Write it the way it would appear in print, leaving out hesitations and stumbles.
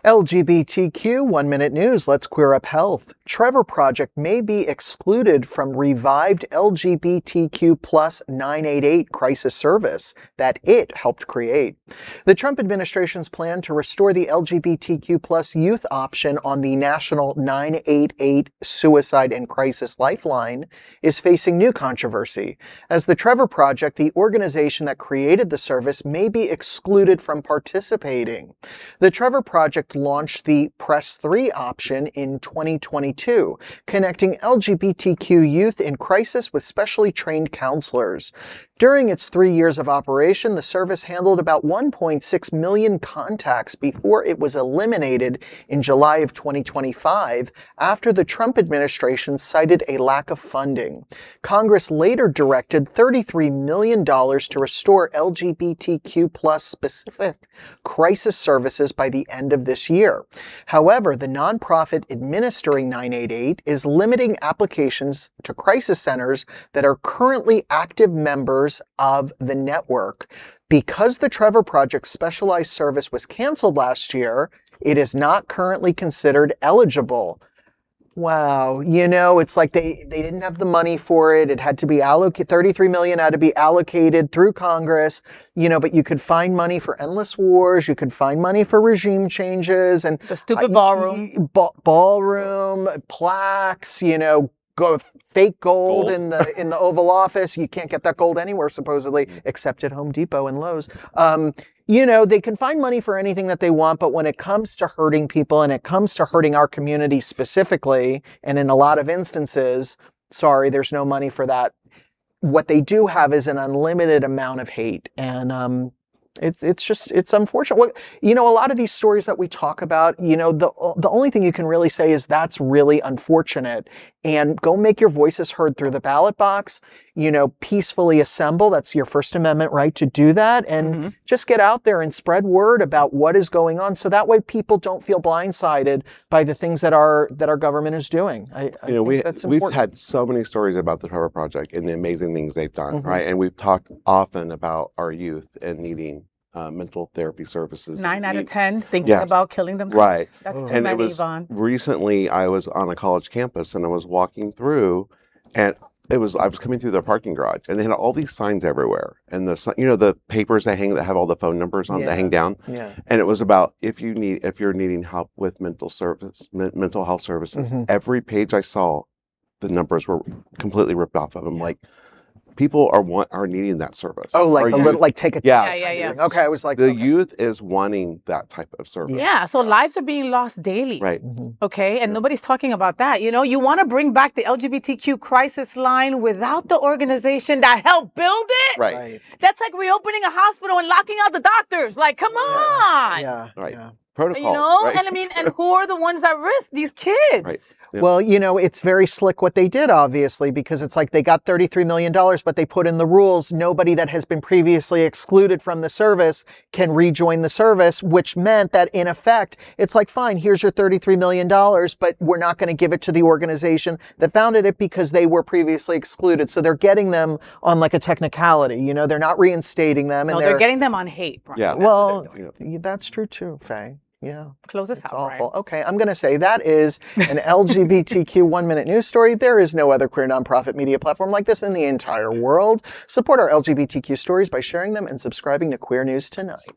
LGBTQ 1 Minute News. Let's queer up health. Trevor Project may be excluded from revived LGBTQ plus 988 crisis service that it helped create. The Trump administration's plan to restore the LGBTQ plus youth option on the national 988 Suicide and Crisis Lifeline is facing new controversy, as the Trevor Project, the organization that created the service, may be excluded from participating. The Trevor Project launched the Press 3 option in 2022, connecting LGBTQ youth in crisis with specially trained counselors. During its 3 years of operation, the service handled about 1.6 million contacts before it was eliminated in July of 2025 after the Trump administration cited a lack of funding. Congress later directed $33 million to restore LGBTQ plus specific crisis services by the end of this year. However, the nonprofit administering 988 is limiting applications to crisis centers that are currently active members of the network. Because the Trevor Project's specialized service was canceled last year, it is not currently considered eligible. Wow, it's like they didn't have the money for it. It had to be allocated. $33 million had to be allocated through Congress, but you could find money for endless wars. You could find money for regime changes and the stupid ballroom, ballroom plaques, fake gold in the Oval Office. You can't get that gold anywhere, supposedly, except at Home Depot and Lowe's. They can find money for anything that they want, but when it comes to hurting people and it comes to hurting our community specifically, and in a lot of instances, sorry, there's no money for that. What they do have is an unlimited amount of hate. And it's unfortunate. A lot of these stories that we talk about, the only thing you can really say is that's really unfortunate. And go make your voices heard through the ballot box, peacefully assemble. That's your First Amendment right to do that. And just get out there and spread word about what is going on. So that way people don't feel blindsided by the things that our government is doing. I think that's important. We've had so many stories about the Trevor Project and the amazing things they've done, right? And we've talked often about our youth and needing mental therapy services. 9 out of 10 thinking about killing themselves. Right. That's too many, Yvonne. Recently, I was on a college campus and I was walking through, and I was coming through the parking garage, and they had all these signs everywhere, and the papers that have all the phone numbers on that hang down. Yeah. And it was about if you're needing help with mental health services. Every page I saw, the numbers were completely ripped off of them. Like, people are needing that service. Oh, like take a yeah. Okay, I was like, the youth is wanting that type of service. Yeah, so lives are being lost daily. Right. Okay, and nobody's talking about that. You want to bring back the LGBTQ crisis line without the organization that helped build it? Right. That's like reopening a hospital and locking out the doctors. Like, come on. Yeah. Right. Yeah. Protocols, right? And who are the ones at risk? These kids. Right. Yep. Well, it's very slick what they did, obviously, because it's like they got $33 million, but they put in the rules. Nobody that has been previously excluded from the service can rejoin the service, which meant that in effect, it's like, fine, here's your $33 million, but we're not going to give it to the organization that founded it because they were previously excluded. So they're getting them on like a technicality, they're not reinstating them. No, they're getting them on hate. Brian. Yeah. Well, that's true too, Faye. Yeah. Close this out. It's Brian. awful. Okay, I'm going to say that is an LGBTQ 1 Minute news story. There is no other queer nonprofit media platform like this in the entire world. Support our LGBTQ stories by sharing them and subscribing to Queer News Tonight.